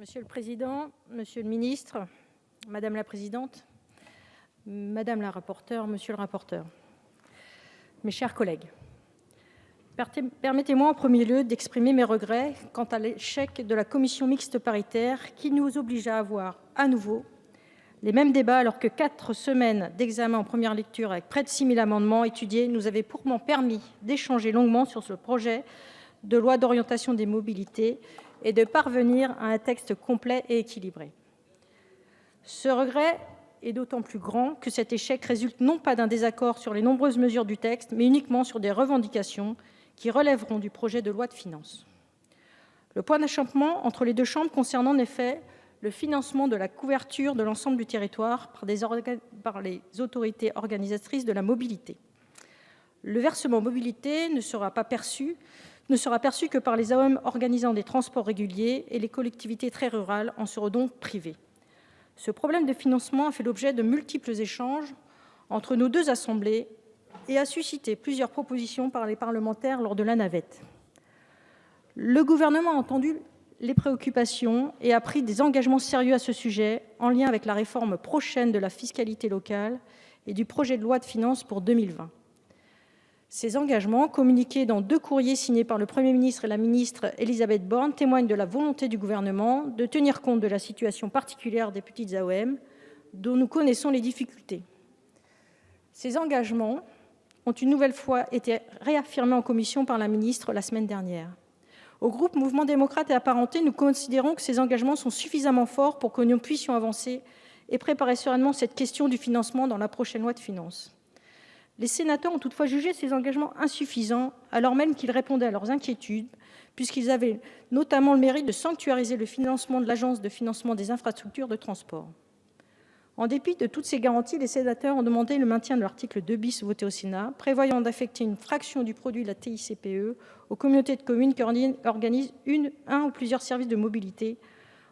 Monsieur le président, monsieur le ministre, madame la présidente, madame la rapporteure, monsieur le rapporteur, mes chers collègues, permettez-moi en premier lieu d'exprimer mes regrets quant à l'échec de la commission mixte paritaire qui nous oblige à avoir à nouveau les mêmes débats alors que 4 semaines d'examen en première lecture avec près de 6 000 amendements étudiés nous avaient pourtant permis d'échanger longuement sur ce projet de loi d'orientation des mobilités et de parvenir à un texte complet et équilibré. Ce regret est d'autant plus grand que cet échec résulte non pas d'un désaccord sur les nombreuses mesures du texte, mais uniquement sur des revendications qui relèveront du projet de loi de finances. Le point d'achoppement entre les deux chambres concerne en effet le financement de la couverture de l'ensemble du territoire par les autorités organisatrices de la mobilité. Le versement mobilité ne sera perçu que par les AOM organisant des transports réguliers et les collectivités très rurales en seront donc privées. Ce problème de financement a fait l'objet de multiples échanges entre nos deux assemblées et a suscité plusieurs propositions par les parlementaires lors de la navette. Le gouvernement a entendu les préoccupations et a pris des engagements sérieux à ce sujet en lien avec la réforme prochaine de la fiscalité locale et du projet de loi de finances pour 2020. Ces engagements, communiqués dans 2 courriers signés par le Premier ministre et la ministre Élisabeth Borne, témoignent de la volonté du gouvernement de tenir compte de la situation particulière des petites AOM, dont nous connaissons les difficultés. Ces engagements ont une nouvelle fois été réaffirmés en commission par la ministre la semaine dernière. Au groupe Mouvement démocrate et apparenté, nous considérons que ces engagements sont suffisamment forts pour que nous puissions avancer et préparer sereinement cette question du financement dans la prochaine loi de finances. Les sénateurs ont toutefois jugé ces engagements insuffisants, alors même qu'ils répondaient à leurs inquiétudes, puisqu'ils avaient notamment le mérite de sanctuariser le financement de l'Agence de financement des infrastructures de transport. En dépit de toutes ces garanties, les sénateurs ont demandé le maintien de l'article 2 bis voté au Sénat, prévoyant d'affecter une fraction du produit de la TICPE aux communautés de communes qui organisent un ou plusieurs services de mobilité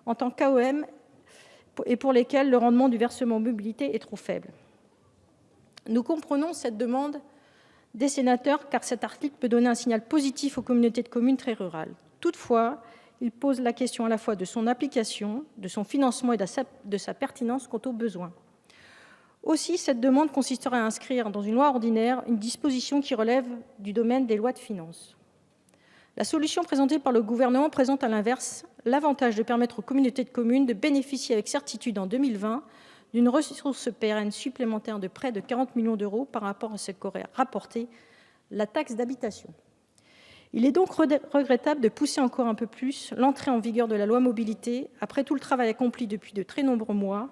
en tant qu'AOM et pour lesquels le rendement du versement mobilité est trop faible. Nous comprenons cette demande des sénateurs car cet article peut donner un signal positif aux communautés de communes très rurales. Toutefois, il pose la question à la fois de son application, de son financement et de sa pertinence quant aux besoins. Aussi, cette demande consisterait à inscrire dans une loi ordinaire une disposition qui relève du domaine des lois de finances. La solution présentée par le gouvernement présente à l'inverse l'avantage de permettre aux communautés de communes de bénéficier avec certitude en 2020 d'une ressource pérenne supplémentaire de près de 40 millions d'euros par rapport à ce qu'aurait rapporté la taxe d'habitation. Il est donc regrettable de pousser encore un peu plus l'entrée en vigueur de la loi mobilité après tout le travail accompli depuis de très nombreux mois,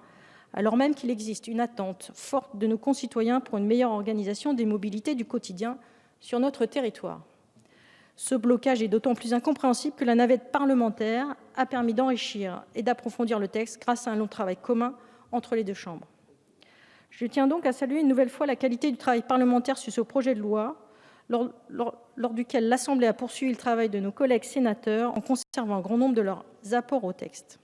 alors même qu'il existe une attente forte de nos concitoyens pour une meilleure organisation des mobilités du quotidien sur notre territoire. Ce blocage est d'autant plus incompréhensible que la navette parlementaire a permis d'enrichir et d'approfondir le texte grâce à un long travail commun entre les deux chambres. Je tiens donc à saluer une nouvelle fois la qualité du travail parlementaire sur ce projet de loi, lors duquel l'Assemblée a poursuivi le travail de nos collègues sénateurs en conservant un grand nombre de leurs apports au texte.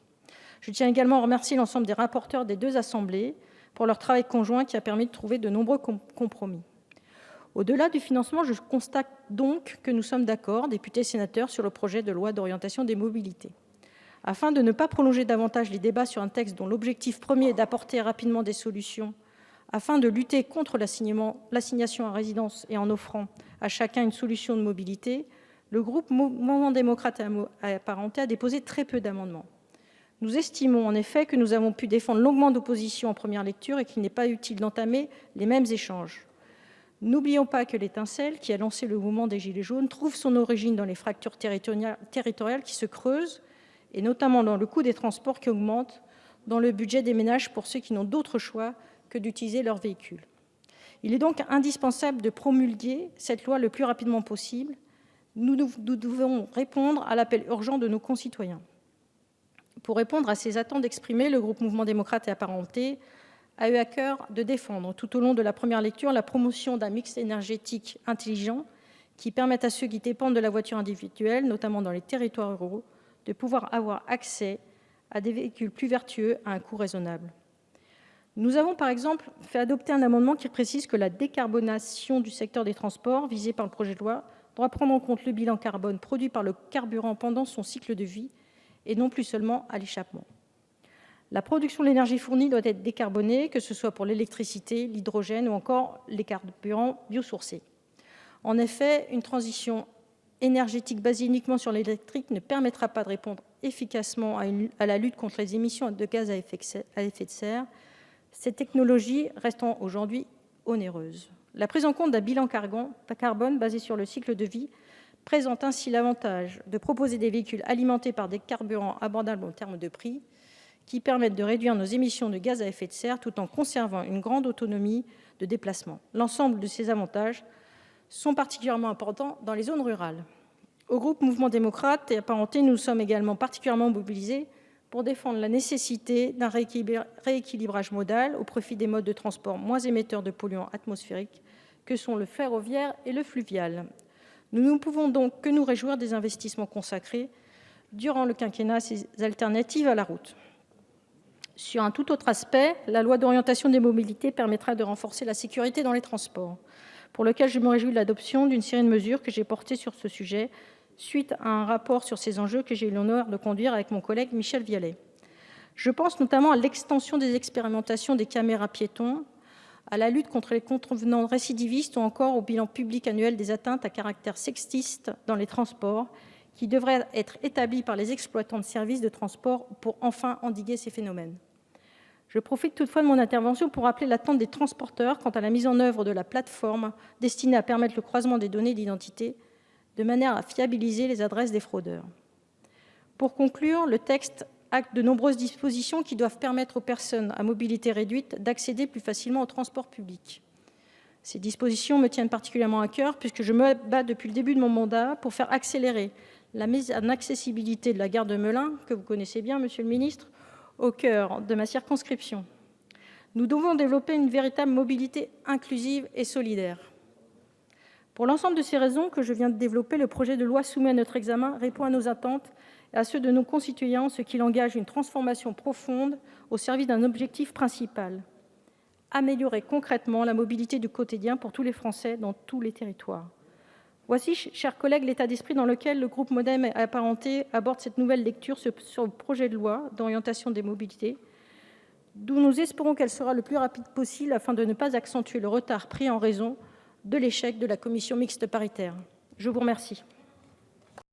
Je tiens également à remercier l'ensemble des rapporteurs des deux assemblées pour leur travail conjoint qui a permis de trouver de nombreux compromis. Au-delà du financement, je constate donc que nous sommes d'accord, députés et sénateurs, sur le projet de loi d'orientation des mobilités. Afin de ne pas prolonger davantage les débats sur un texte dont l'objectif premier est d'apporter rapidement des solutions afin de lutter contre l'assignation à résidence et en offrant à chacun une solution de mobilité, le groupe Mouvement démocrate et apparenté a déposé très peu d'amendements. Nous estimons en effet que nous avons pu défendre longuement nos positions en première lecture et qu'il n'est pas utile d'entamer les mêmes échanges. N'oublions pas que l'étincelle qui a lancé le mouvement des Gilets jaunes trouve son origine dans les fractures territoriales qui se creusent, et notamment dans le coût des transports qui augmente, dans le budget des ménages pour ceux qui n'ont d'autre choix que d'utiliser leur véhicule. Il est donc indispensable de promulguer cette loi le plus rapidement possible. Nous devons répondre à l'appel urgent de nos concitoyens. Pour répondre à ces attentes exprimées, le groupe Mouvement démocrate et apparenté a eu à cœur de défendre tout au long de la première lecture la promotion d'un mix énergétique intelligent qui permette à ceux qui dépendent de la voiture individuelle, notamment dans les territoires ruraux, de pouvoir avoir accès à des véhicules plus vertueux à un coût raisonnable. Nous avons par exemple fait adopter un amendement qui précise que la décarbonation du secteur des transports visé par le projet de loi doit prendre en compte le bilan carbone produit par le carburant pendant son cycle de vie et non plus seulement à l'échappement. La production de l'énergie fournie doit être décarbonée, que ce soit pour l'électricité, l'hydrogène ou encore les carburants biosourcés. En effet, une transition énergétique basée uniquement sur l'électrique ne permettra pas de répondre efficacement à la lutte contre les émissions de gaz à effet de serre, ces technologies restant aujourd'hui onéreuses. La prise en compte d'un bilan carbone basé sur le cycle de vie présente ainsi l'avantage de proposer des véhicules alimentés par des carburants abordables en termes de prix, qui permettent de réduire nos émissions de gaz à effet de serre tout en conservant une grande autonomie de déplacement. L'ensemble de ces avantages sont particulièrement importants dans les zones rurales. Au groupe Mouvement démocrate et apparentés, nous sommes également particulièrement mobilisés pour défendre la nécessité d'un rééquilibrage modal au profit des modes de transport moins émetteurs de polluants atmosphériques que sont le ferroviaire et le fluvial. Nous ne pouvons donc que nous réjouir des investissements consacrés durant le quinquennat à ces alternatives à la route. Sur un tout autre aspect, la loi d'orientation des mobilités permettra de renforcer la sécurité dans les transports, pour lequel je me réjouis de l'adoption d'une série de mesures que j'ai portées sur ce sujet, suite à un rapport sur ces enjeux que j'ai eu l'honneur de conduire avec mon collègue Michel Vialet. Je pense notamment à l'extension des expérimentations des caméras piétons, à la lutte contre les contrevenants récidivistes ou encore au bilan public annuel des atteintes à caractère sexiste dans les transports, qui devrait être établi par les exploitants de services de transport pour enfin endiguer ces phénomènes. Je profite toutefois de mon intervention pour rappeler l'attente des transporteurs quant à la mise en œuvre de la plateforme destinée à permettre le croisement des données d'identité de manière à fiabiliser les adresses des fraudeurs. Pour conclure, le texte acte de nombreuses dispositions qui doivent permettre aux personnes à mobilité réduite d'accéder plus facilement au transport public. Ces dispositions me tiennent particulièrement à cœur puisque je me bats depuis le début de mon mandat pour faire accélérer la mise en accessibilité de la gare de Melun, que vous connaissez bien, Monsieur le Ministre, au cœur de ma circonscription. Nous devons développer une véritable mobilité inclusive et solidaire. Pour l'ensemble de ces raisons que je viens de développer, le projet de loi soumis à notre examen répond à nos attentes et à ceux de nos concitoyens, ce qui engage une transformation profonde au service d'un objectif principal: améliorer concrètement la mobilité du quotidien pour tous les Français dans tous les territoires. Voici, chers collègues, l'état d'esprit dans lequel le groupe Modem et apparentés aborde cette nouvelle lecture sur le projet de loi d'orientation des mobilités, d'où nous espérons qu'elle sera le plus rapide possible afin de ne pas accentuer le retard pris en raison de l'échec de la commission mixte paritaire. Je vous remercie.